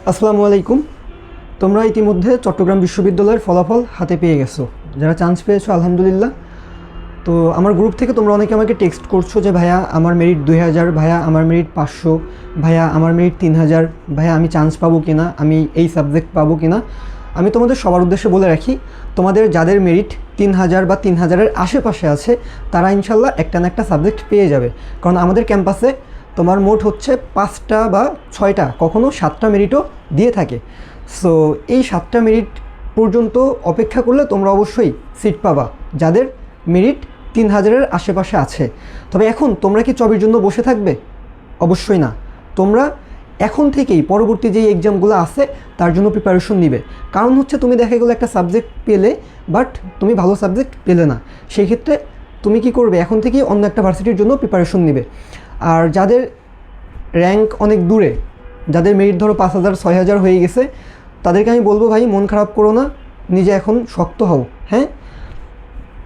আসসালামু আলাইকুম। তোমরা ইতিমধ্যে চট্টগ্রাম বিশ্ববিদ্যালয়ের ফলাফল হাতে পেয়ে গেছো। যারা চান্স পেয়েছো আলহামদুলিল্লাহ। তো আমার গ্রুপ থেকে তোমরা অনেকে আমাকে টেক্সট করছো যে ভাইয়া আমার মেরিট 2000, ভাইয়া আমার মেরিট 500, ভাইয়া আমার মেরিট 3000, ভাইয়া আমি চান্স পাবো কিনা, আমি এই সাবজেক্ট পাবো কিনা। আমি তোমাদের সবার উদ্দেশ্যে বলে রাখি, তোমাদের যাদের মেরিট 3000 বা 3000-এর আশেপাশে আছে তারা ইনশাল্লাহ একটা না একটা সাবজেক্ট পেয়ে যাবে। কারণ আমাদের ক্যাম্পাসে তোমার মোট হচ্ছে 5টা বা 6টা, কখনো 7টা মেরিটও দিয়ে থাকে। সো এই 7টা মেরিট পর্যন্ত অপেক্ষা করলে তোমরা অবশ্যই সিট পাবা যাদের মেরিট 3000-এর আশেপাশে আছে। তবে এখন তোমরা কি জবের জন্য বসে থাকবে? অবশ্যই না। তোমরা এখন থেকেই পরবর্তী যে এক্সামগুলো আছে তার জন্য প্রিপারেশন নিবে। কারণ হচ্ছে তুমি দেখা গেলো একটা সাবজেক্ট পেলে, বাট তুমি ভালো সাবজেক্ট পেলে না, সেই ক্ষেত্রে তুমি কি করবে, এখন থেকেই অন্য একটা ভার্সিটির জন্য প্রিপারেশন নিবে। আর যাদের র্যাঙ্ক অনেক দূরে, যাদের মেরিট ধরো 5000 6000 হয়ে গেছে, তাদেরকে আমি বলবো ভাই মন খারাপ করো না, নিজে এখন শক্ত হও। হ্যাঁ,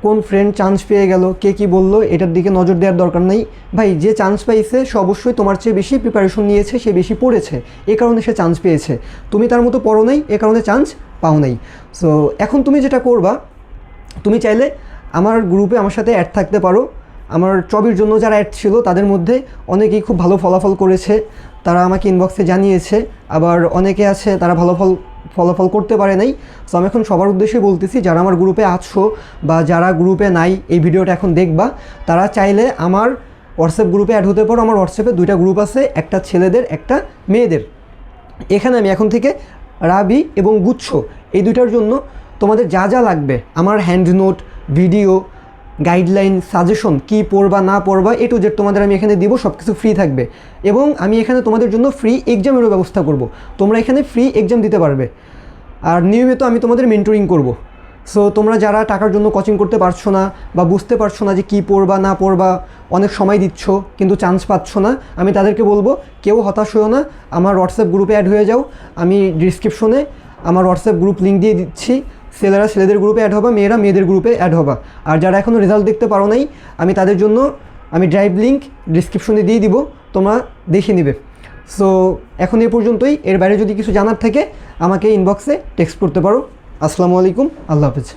কোন ফ্রেন্ড চান্স পেয়ে গেল, কে কী বললো, এটার দিকে নজর দেওয়ার দরকার নেই ভাই। যে চান্স পাইছে সে অবশ্যই তোমার চেয়ে বেশি প্রিপারেশন নিয়েছে, সে বেশি পড়েছে, এ কারণে সে চান্স পেয়েছে। তুমি তার মতো পড়ো নাই, এ কারণে চান্স পাও নাই। সো এখন তুমি যেটা করবা, তুমি চাইলে আমার গ্রুপে আমার সাথে অ্যাড থাকতে পারো। আমার চবির জন্য যারা অ্যাড ছিল তাদের মধ্যে অনেকেই খুব ভালো ফলাফল করেছে, তারা আমাকে ইনবক্সে জানিয়েছে। আবার অনেকে আছে তারা ভালো ফলাফল করতে পারে নাই। সো আমি এখন সবার উদ্দেশ্যে বলতেছি, যারা আমার গ্রুপে আছো বা যারা গ্রুপে নাই, এই ভিডিওটা এখন দেখবা, তারা চাইলে আমার হোয়াটসঅ্যাপ গ্রুপে অ্যাড হতে পারো। আমার হোয়াটসঅ্যাপে 2টা গ্রুপ আছে, একটা ছেলেদের একটা মেয়েদের। এখানে আমি এখন থেকে রাবি এবং গুচ্ছ এই দুইটার জন্য তোমাদের যা যা লাগবে, আমার hand note, video, guideline, suggestion, কী পড়বা না পড়বা, এ টু জেড তোমাদের আমি এখানে দিব। সব কিছু ফ্রি থাকবে এবং আমি এখানে তোমাদের জন্য ফ্রি এক্সামেরও ব্যবস্থা করব। তোমরা এখানে ফ্রি এক্সাম দিতে পারবে। আর নিয়মিত আমি তোমাদের মেন্টরিং করব। সো তোমরা যারা টাকার জন্য কোচিং করতে পারছো না বা বুঝতে পারছো না যে কী পড়বা না পড়বা, অনেক সময় দিচ্ছ কিন্তু চান্স পাচ্ছ না, আমি তাদেরকে বলবো কেউ হতাশ হও না, আমার হোয়াটসঅ্যাপ গ্রুপে অ্যাড হয়ে যাও। আমি ডিসক্রিপশনে আমার হোয়াটসঅ্যাপ গ্রুপ লিঙ্ক দিয়ে দিচ্ছি। ছেলেরা ছেলেদের গ্রুপে অ্যাড হবা, মেয়েরা মেয়েদের গ্রুপে অ্যাড হবা। আর যারা এখনও রেজাল্ট দেখতে পারো নাই, আমি তাদের জন্য আমি ড্রাইভ লিঙ্ক ডিসক্রিপশনে দিয়ে দিব, তোমরা দেখে নিবে। সো এখন এই পর্যন্তই। এর বাইরে যদি কিছু জানার থাকে আমাকে ইনবক্সে টেক্সট করতে পারো। আসসালামু আলাইকুম, আল্লাহ হাফেজ।